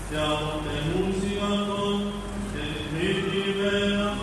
Siamo tenuti a con, e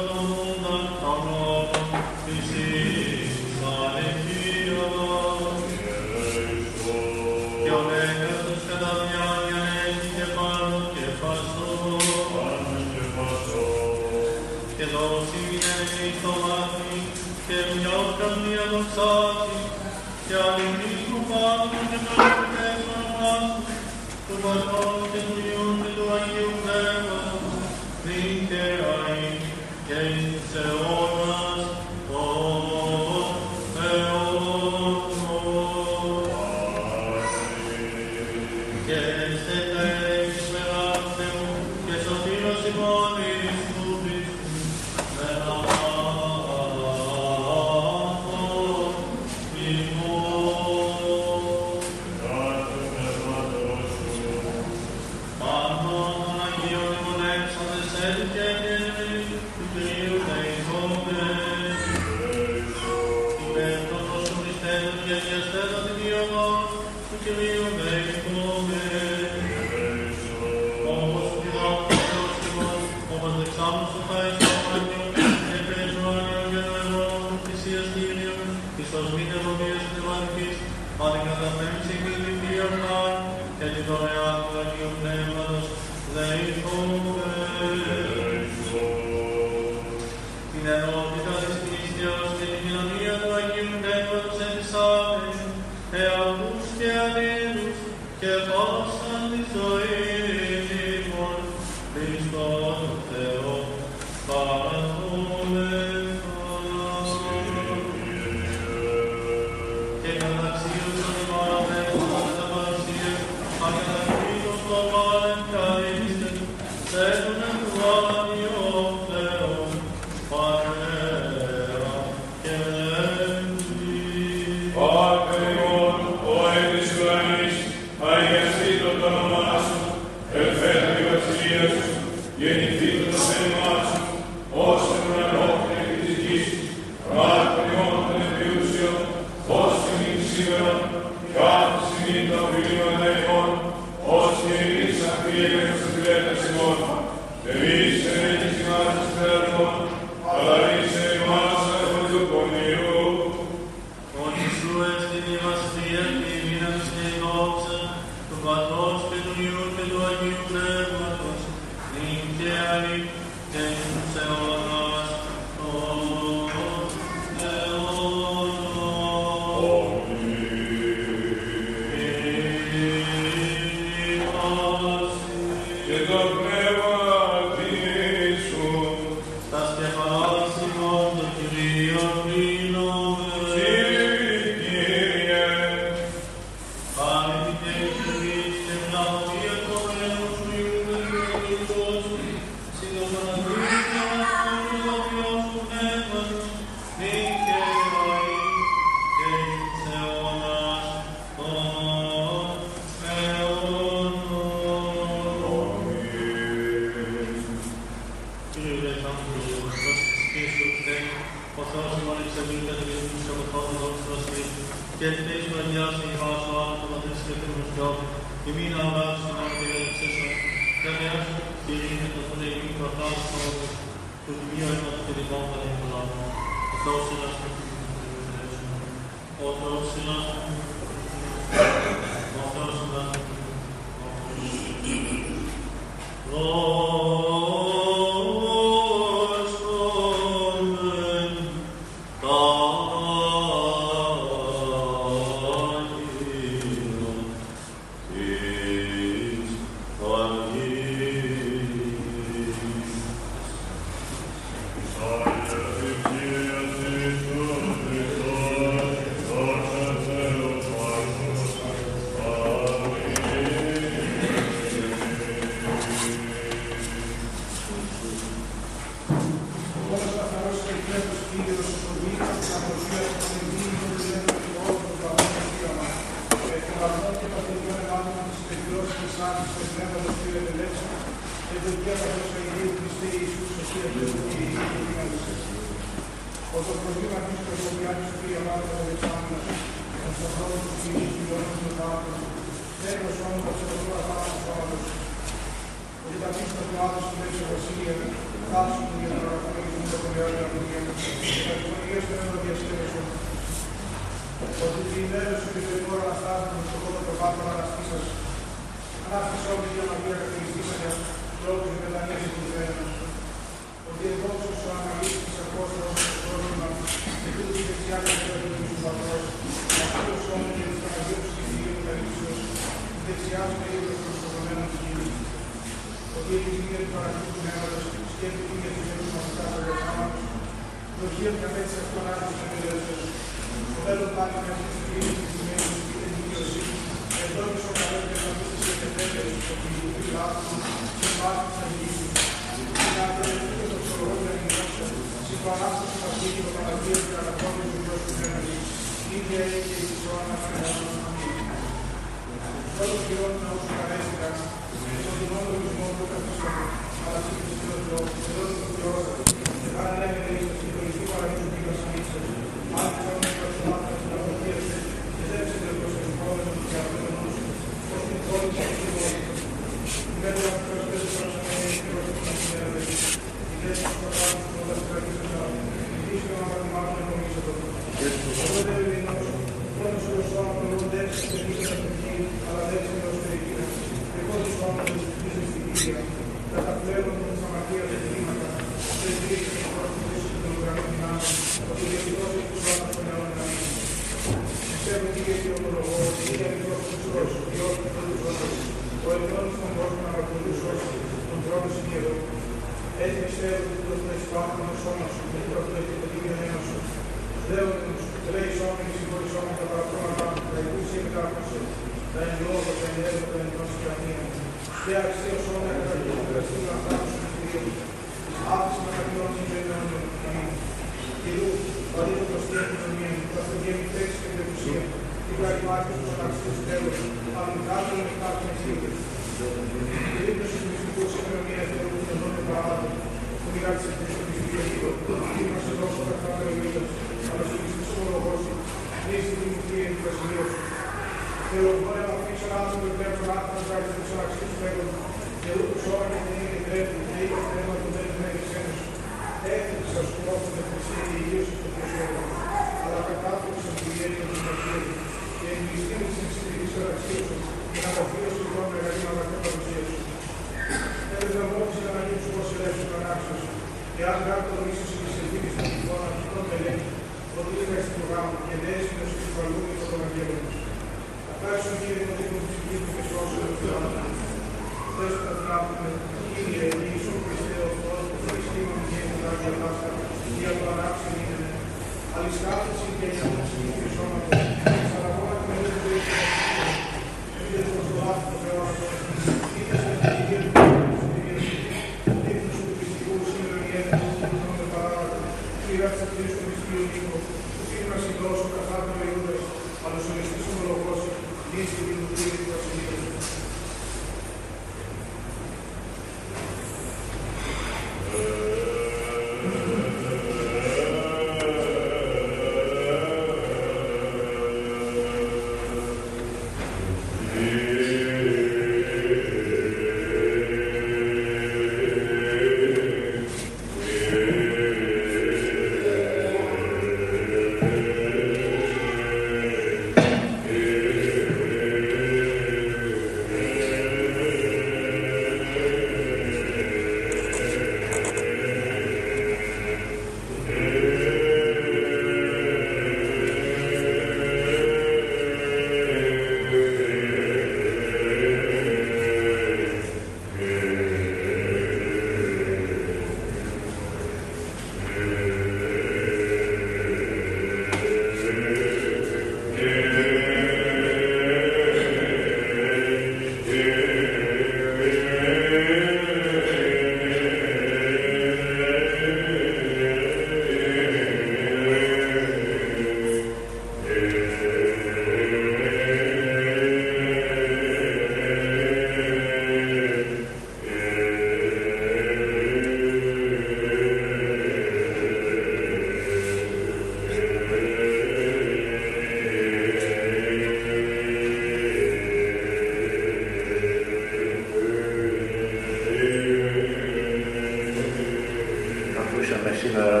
σήμερα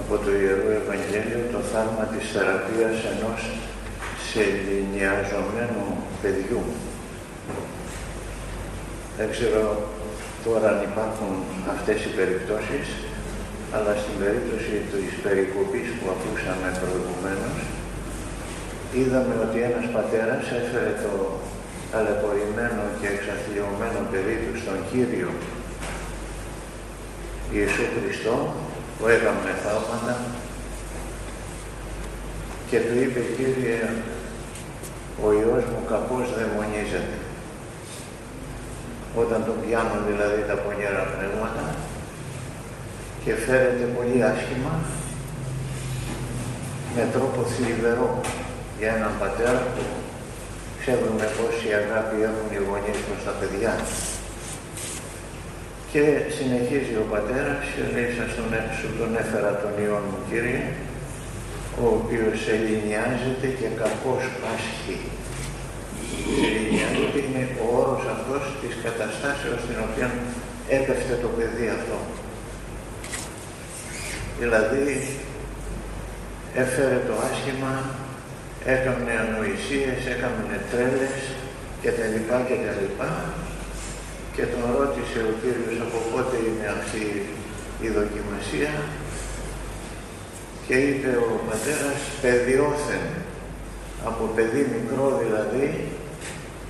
από το Ιερό Ευαγγέλιο το θαύμα της θεραπείας ενός σεληνιαζομένου παιδιού. Δεν ξέρω τώρα αν υπάρχουν αυτές οι περιπτώσεις, αλλά στην περίπτωση της περικοπής που ακούσαμε προηγουμένως, είδαμε ότι ένας πατέρας έφερε το ταλαιπωρημένο και εξαθλιωμένο παιδί του στον Κύριο Ιησού Χριστό, που έκαμε θαύματα, και του είπε: Κύριε, ο Υιός μου καπώς δαιμονίζεται. Όταν τον πιάνουν δηλαδή τα πονηρά πνεύματα και φέρεται πολύ άσχημα, με τρόπο θλιβερό για έναν πατέρα που ξέρουμε πόση αγάπη έχουν οι γονείς προς τα παιδιά. Και συνεχίζει ο πατέρας και λέει: σου τον έφερα τον Υιό μου, Κύριε, ο οποίος σεληνιάζεται και καπώς πάσχει. Σεληνιάζεται είναι ο όρος αυτός της καταστάσεως στην οποία έπεφτε το παιδί αυτό. Δηλαδή έφερε το άσχημα, έκανε ανοησίες, έκανε τρέλες και τα λοιπά και τα λοιπά, και τον ρώτησε ο Κύριος από πότε είναι αυτή η δοκιμασία, και είπε ο πατέρας: παιδιόθεν. Από παιδί μικρό δηλαδή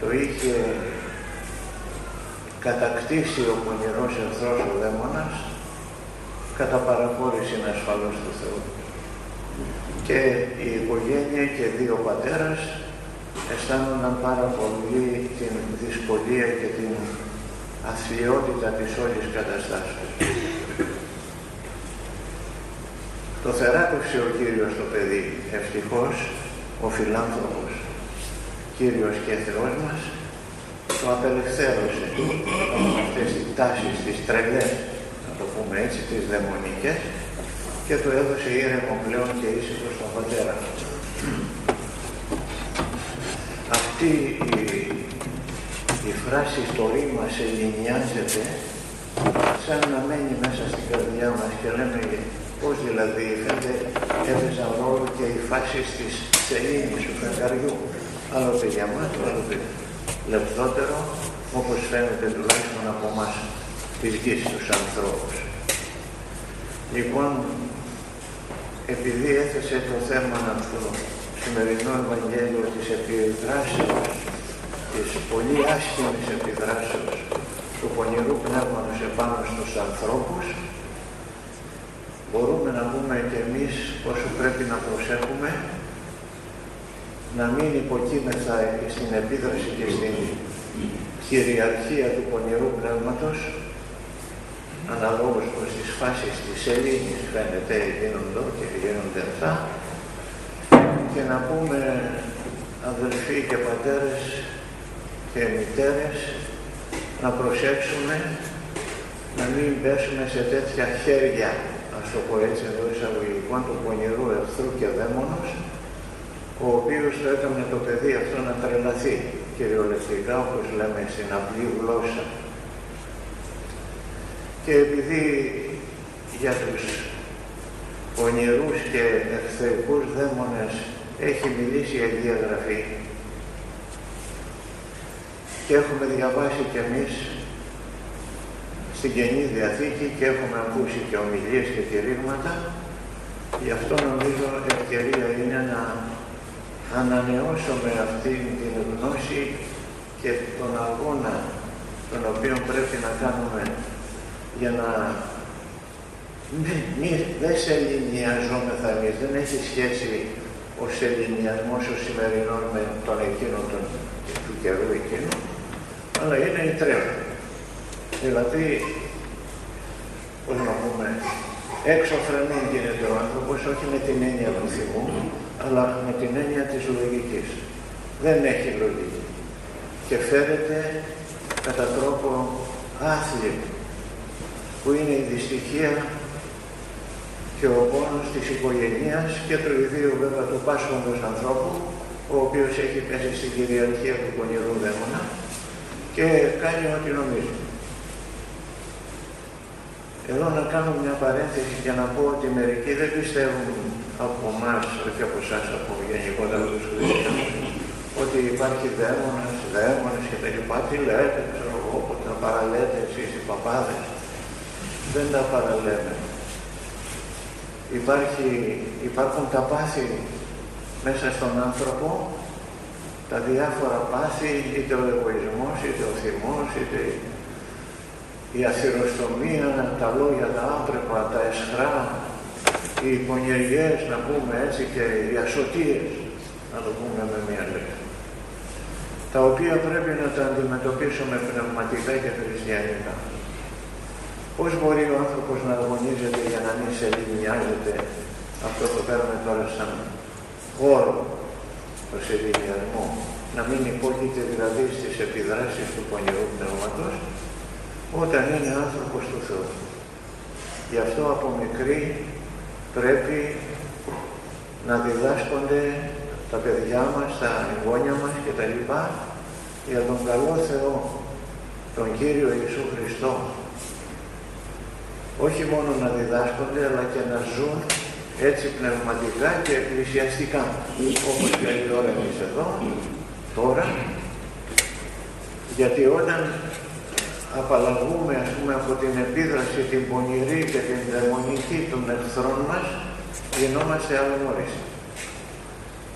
το είχε κατακτήσει ο πονηρός εχθρός ο δαίμονας, κατά παραχώρηση ασφαλώς του Θεού. Και η οικογένεια και δύο πατέρας αισθάνονταν πάρα πολύ την δυσκολία και την αθλιότητα της όλης καταστάσεως. Το θεράπευσε ο Κύριος το παιδί, ευτυχώς, ο φιλάνθρωπος Κύριος και Θεός μας το απελευθέρωσε από αυτές τις τάσεις, τις τρελές, να το πούμε έτσι, τις δαιμονικές, και του έδωσε ήρεμο πλέον και ήσυχο στον πατέρα. Αυτή η φράση στο ρήμα σεληνιάζεται, σαν να μένει μέσα στην καρδιά μας και λέμε: πώς δηλαδή έπαιζαν ρόλο και οι φάσεις της σελήνης του φεγγαριού, άλλοτε γεμάτο, άλλοτε λεπτότερο, όπως φαίνεται τουλάχιστον από εμάς της γης τους ανθρώπους. Λοιπόν, επειδή έθεσε το θέμα στο σημερινό Ευαγγέλιο της επιδράσεως, της πολύ άσχημης επιδράσεως του πονηρού πνεύματος επάνω στους ανθρώπους, μπορούμε να πούμε και εμείς πόσο πρέπει να προσέχουμε να μην υποκείμεθα στην επίδραση και στην κυριαρχία του πονηρού πνεύματος, αναλόγως προς τις φάσεις της σελήνης, φαίνεται γίνονται και γίνονται αυτά, και να πούμε, αδελφοί και πατέρες και μητέρες, να προσέξουμε να μην πέσουμε σε τέτοια χέρια, ας το πω έτσι εδώ εισαγωγικών, του πονηρού εχθρού και δαίμονος, ο οποίος το έκανε το παιδί αυτό να τρελαθεί, κυριολεκτικά, όπως λέμε στην απλή γλώσσα. Και επειδή για τους πονηρούς και εχθρικούς δαίμονες έχει μιλήσει η Αγία Γραφή και έχουμε διαβάσει κι εμείς στην Καινή Διαθήκη και έχουμε ακούσει και ομιλίες και κηρύγματα, γι' αυτό νομίζω ευκαιρία είναι να ανανεώσουμε αυτή την γνώση και τον αγώνα τον οποίο πρέπει να κάνουμε για να δεν σεληνιαζόμεθα εμείς, δεν έχει σχέση ο σεληνιασμός ο σημερινών με τον εκείνο του καιρού εκείνου, αλλά είναι η τρέλα. Δηλαδή, πώς να πούμε, έξω φρενών γίνεται ο άνθρωπος, όχι με την έννοια του θυμού, αλλά με την έννοια της λογικής. Δεν έχει λογική και φέρεται κατά τρόπο άθλιο, που είναι η δυστυχία και ο πόνος της οικογένειας και του ιδίου βέβαια του πάσχοντος ανθρώπου, ο οποίος έχει πέσει στην κυριαρχία του πονηρού δαίμονα και κάνει ό,τι νομίζει. Εδώ να κάνω μια παρένθεση και να πω ότι μερικοί δεν πιστεύουν από εμάς, όχι από εσάς, από γενικότερα τους χριστιανούς, ότι υπάρχει δαίμονες και τα λοιπά. Τι λέτε, ξέρω εγώ, ότι τα παραλέτε εσείς οι παπάδες. Δεν τα παραλέμε. Υπάρχουν τα πάθη μέσα στον άνθρωπο, τα διάφορα πάθη, είτε ο εγωισμός, είτε ο θυμός, είτε η αθυροστομία, τα λόγια τα άπρεπα, τα αισχρά, οι πονηριές, να πούμε έτσι, και οι ασωτίες, να το πούμε με μία λέξη, τα οποία πρέπει να τα αντιμετωπίσουμε πνευματικά και χριστιανικά. Πώς μπορεί ο άνθρωπος να αγωνίζεται για να μην σεληνιάζεται, αυτό το παίρνουμε τώρα σαν όρο, το σεληνιασμό, να μην υπόκειται δηλαδή στις επιδράσεις του πονηρού πνεύματος, όταν είναι άνθρωπος του Θεού. Γι' αυτό από μικρή πρέπει να διδάσκονται τα παιδιά μας, τα εγγόνια μας κτλ. Για τον καλό Θεό, τον Κύριο Ιησού Χριστό. Όχι μόνο να διδάσκονται, αλλά και να ζουν έτσι πνευματικά και εκκλησιαστικά. Όπως και η ώρα εμείς εδώ, τώρα, γιατί όταν απαλλαγούμε, ας πούμε, από την επίδραση, την πονηρή και την δαιμονική των εχθρών μας, γινόμαστε αλλομόριστοι.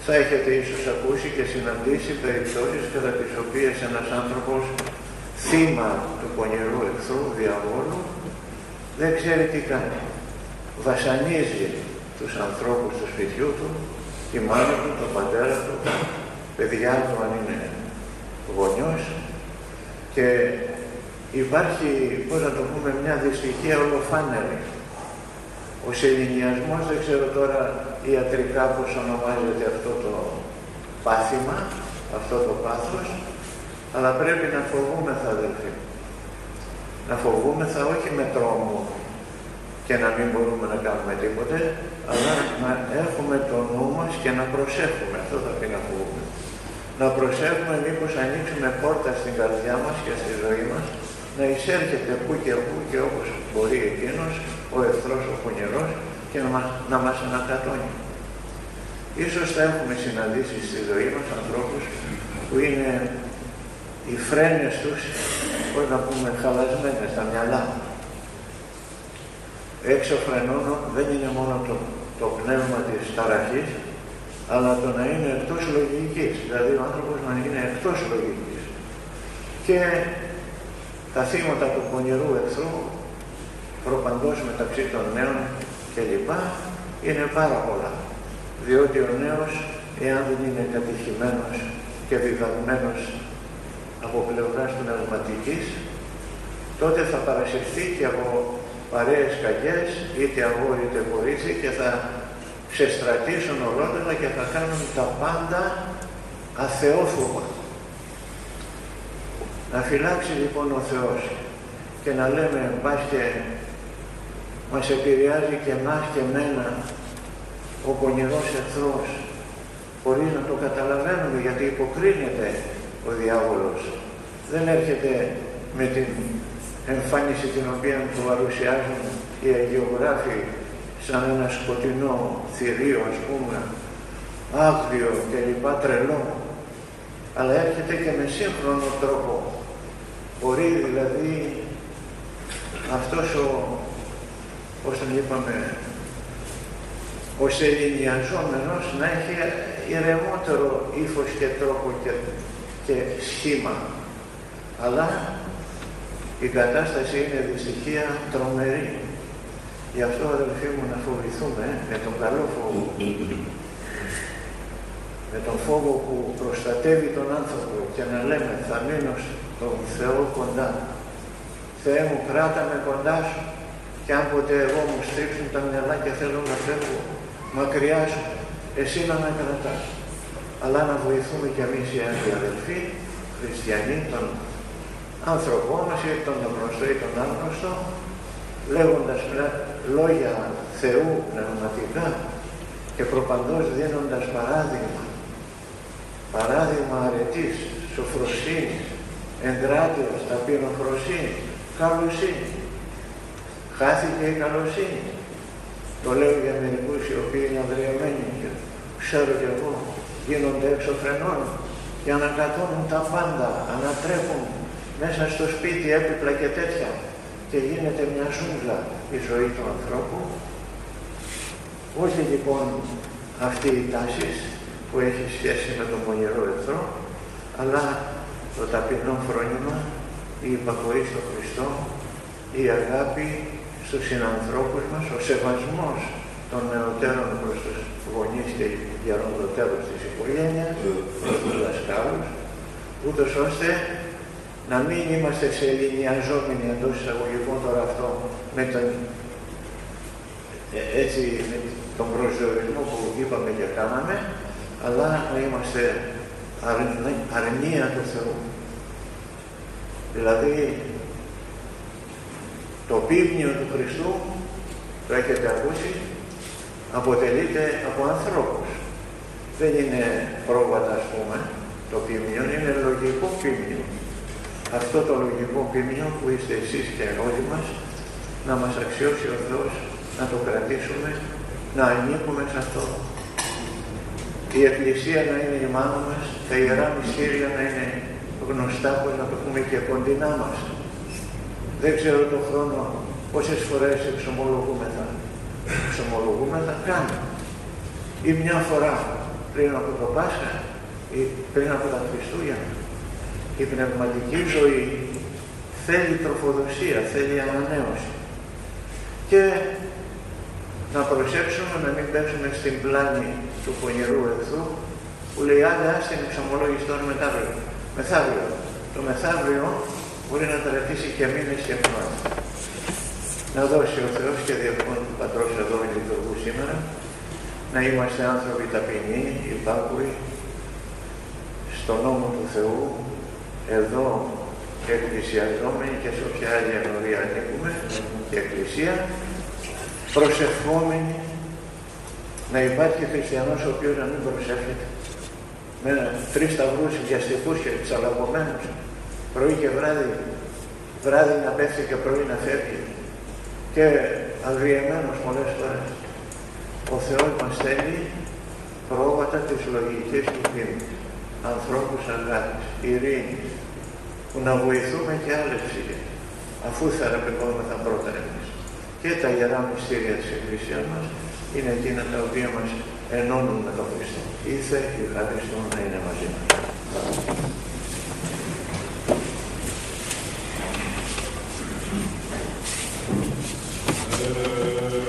Θα έχετε ίσως ακούσει και συναντήσει περιπτώσεις κατά τις οποίες ένας άνθρωπος, θύμα του πονηρού εχθρού, διαβόλου, δεν ξέρει τι κάνει. Βασανίζει τους ανθρώπους του σπιτιού του, τη μάνα του, τον πατέρα του, τα παιδιά του αν είναι γονιός, και υπάρχει, πώς να το πούμε, μια δυστυχία ολοφάνερη. Ο σεληνιασμός, δεν ξέρω τώρα ιατρικά πώς ονομάζεται αυτό το πάθημα, αυτό το πάθος, αλλά πρέπει να φοβούμεθα, αδελφοί. Να φοβούμεθα όχι με τρόμο και να μην μπορούμε να κάνουμε τίποτε, αλλά να έχουμε το νου μας και να προσέχουμε. Αυτό θα πει να φοβούμε. Να προσέχουμε μήπως ανοίξουμε πόρτα στην καρδιά μας και στη ζωή μας, να εισέρχεται που και όπως μπορεί εκείνος, ο εχθρός, ο πονηρός, και να μας ανακατώνει. Ίσως θα έχουμε συναντήσει στη ζωή μας ανθρώπους που είναι οι φρένες τους, πώς να πούμε, χαλασμένες στα μυαλά. Έξω φρενών δεν είναι μόνο το πνεύμα της ταραχής, αλλά το να είναι εκτός λογικής, δηλαδή ο άνθρωπος να είναι εκτός λογικής. Και τα θύματα του πονηρού εχθρού, προπαντός μεταξύ των νέων κλπ, είναι πάρα πολλά. Διότι ο νέος, εάν δεν είναι κατηχημένος και διδαγμένος από πλευράς πνευματικής, τότε θα παρασυρθεί και από παρέες κακές, είτε αγόρι είτε κορίτσι, και θα ξεστρατήσουν ολότελα και θα κάνουν τα πάντα αθεόφοβα. Να φυλάξει λοιπόν ο Θεός και να λέμε, μπας και μας επηρεάζει και εμάς και εμένα ο πονηρός εχθρός, χωρίς να το καταλαβαίνουμε, γιατί υποκρίνεται ο διάβολος. Δεν έρχεται με την εμφάνιση την οποία του παρουσιάζουν οι αγιογράφοι σαν ένα σκοτεινό θηρίο, ας πούμε, άγριο και λοιπά, τρελό, αλλά έρχεται και με σύγχρονο τρόπο. Μπορεί δηλαδή αυτός πώς τον είπαμε, ο σεληνιαζόμενος να έχει ηρεμότερο ύφος και τρόπο και σχήμα. Αλλά η κατάσταση είναι δυστυχία τρομερή. Γι' αυτό, αδελφοί μου, να φοβηθούμε με τον καλό φόβο. Με τον φόβο που προστατεύει τον άνθρωπο και να λέμε, θα μείνω στον Θεό κοντά. Θεέ μου, κράτα με κοντά σου, και αν ποτέ εγώ μου στρίψουν τα μυαλά και θέλω να φεύγω μακριά σου, εσύ να με κρατάς. Αλλά να βοηθούμε κι εμείς οι άλλοι αδελφοί, χριστιανοί, τον άνθρωπό μας ή τον γνωστό ή τον άγνωστο, λέγοντας λόγια Θεού πνευματικά και προπαντός δίνοντας παράδειγμα αρετής, σοφροσύνης, εγκράτειας, ταπεινοφροσύνης, καλοσύνης. Χάθηκε η καλοσύνη. Το λέω για μερικούς οι οποίοι είναι αδριεμένοι και ξέρω κι εγώ, γίνονται έξω φρενών και ανακατώνουν τα πάντα, ανατρέπουν μέσα στο σπίτι έπιπλα και τέτοια και γίνεται μια ζούγκλα η ζωή του ανθρώπου. Όχι λοιπόν αυτή η τάση που έχει σχέση με τον πονηρό εχθρό, αλλά το ταπεινό φρόνημα, η υπακοή στον Χριστό, η αγάπη στους συνανθρώπους μας, ο σεβασμός των νεωτέρων προς τους γονείς και γεροντοτέρους της οικογένειας, προς τους δασκάλους, ούτως ώστε να μην είμαστε σε ελληνιαζόμενοι εντός εισαγωγικών τώρα αυτό με τον, έτσι, με τον προσδιορισμό που είπαμε και κάναμε, αλλά να είμαστε αρνία του Θεού. Δηλαδή, το πίμνιο του Χριστού, το έχετε ακούσει, αποτελείται από ανθρώπους. Δεν είναι πρόβατα, ας πούμε, το πίμνιο, είναι λογικό πίμνιο. Αυτό το λογικό πίμνιο που είστε εσείς και όλοι μας, να μας αξιώσει ο Θεός, να το κρατήσουμε, να ανήκουμε σε αυτό. Η Εκκλησία να είναι η μάνα μας, τα Ιερά Μυστήρια να είναι γνωστά, πως να το πούμε και κοντινά μας. Δεν ξέρω τον χρόνο πόσες φορές εξομολογούμεθα. Εξομολογούμεθα καν. Ή μια φορά πριν από το Πάσχα ή πριν από τα Χριστούγεννα. Η πνευματική ζωή θέλει τροφοδοσία, θέλει ανανέωση. Και να προσέξουμε να μην πέσουμε στην πλάνη του πονηρού εχθρού που λέει άντε άστε την εξομολόγηση τώρα μεθαύριο. Το μεθαύριο μπορεί να κρατήσει και μήνες και χρόνια. Να δώσει ο Θεός και διευκόν του Πατρός εδώ λειτουργού σήμερα, να είμαστε άνθρωποι ταπεινοί, υπάκουοι, στον νόμο του Θεού, εδώ εκκλησιαζόμενοι και σε όποια άλλη ενορία ανήκουμε και εκκλησία, προσευχόμενοι, να υπάρχει χριστιανός ο οποίος να μην προσεύχεται, με 3 σταυρούς βιαστικούς και τσαλακωμένους, πρωί και βράδυ να πέφτει και πρωί να φεύγει και αγριεμένος πολλές φορές. Ο Θεός μας θέλει πρόβατα της λογικής του πίμνης, ανθρώπους αγάπης, ειρήνης, που να βοηθούμε και άλλες ψυχές, αφού θεραπευόμεθα πρώτα εμείς. Και τα Ιερά Μυστήρια της Εκκλησίας μας είναι εκείνα τα οποία μας ενώνουν με τον Χριστό. Ήθε η Χριστό να είναι μαζί μας. Amen.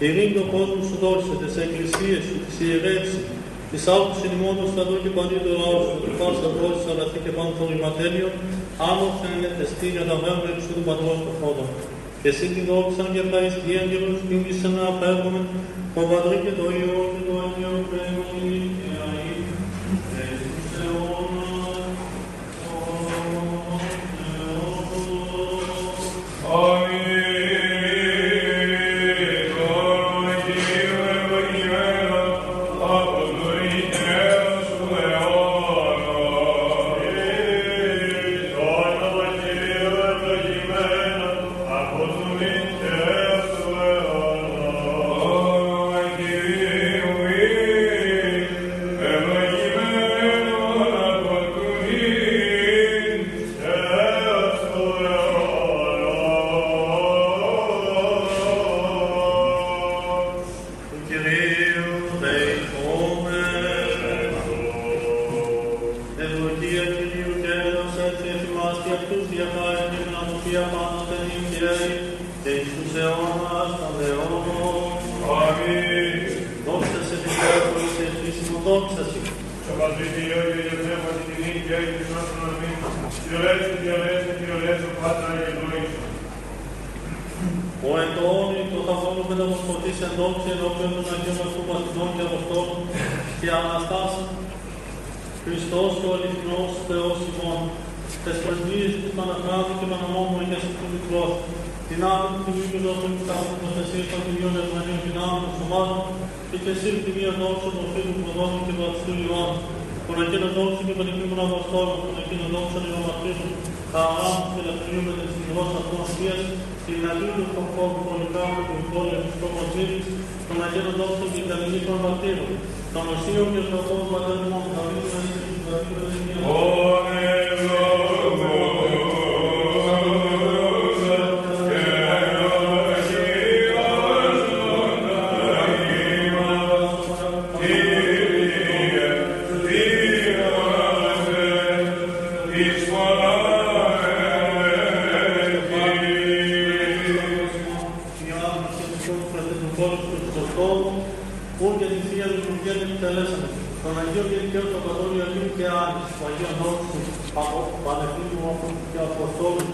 Ειρήνη ο κόσμος σου δώσε, τις εκκλησίες σου, τις ιερές σου, τις άλπους συνημώνους θα δω και παντή το λαό σου, του πάσα δόσεις αγαθή και πάνω των ρηματέλειων, άνωθεν εστίν αδαμένων εξού του πατρός των φόντων. Και εσύ την δόξαν και ευχαριστία και προσκύνησαν να απέφερουμε το Πατρί και το Υιό και το Αγίο Πνεύμα και αεί, Χριστούς αιώνας, Αμήν. και του κόμου φραστετικόλου του Χριστοφόρου, ούν και την Θεία Λειτουργία την επιτελέσαμε. Τον Αγίο και Δικαίω των Καθόλου Αγίου και Άνης, του Αγίου Νότου, Πανεφήμου και Αποστόλου,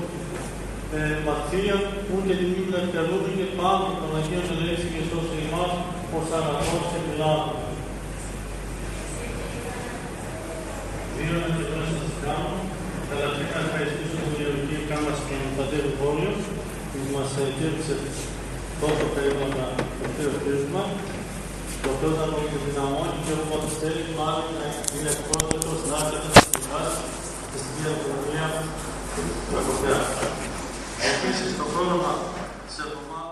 Μαθία, ούν και την Μήμη Ευκαιρούδη και πάνω των Αγίων Ελέηση και σώσει ημάς, ως αγαθός και μιλάτων. Δύο ανακοινώσεις σας κάνω. Καταρχήν να ευχαριστήσω τον Γεωργή Κάμας και τον Πατέρα Βόλιο, που μας κέρδισε τόσο περίπλοκα το τελευταίο χρήσμα, το οποίο θα τον δυναμώνει και όπως θέλει πάλι να είναι πρόσθετος να έρχεται στις δικάσεις και στην Κοινωνία του Ευρωπαϊκού. Επίσης, το πρόγραμμα της εβδομάδας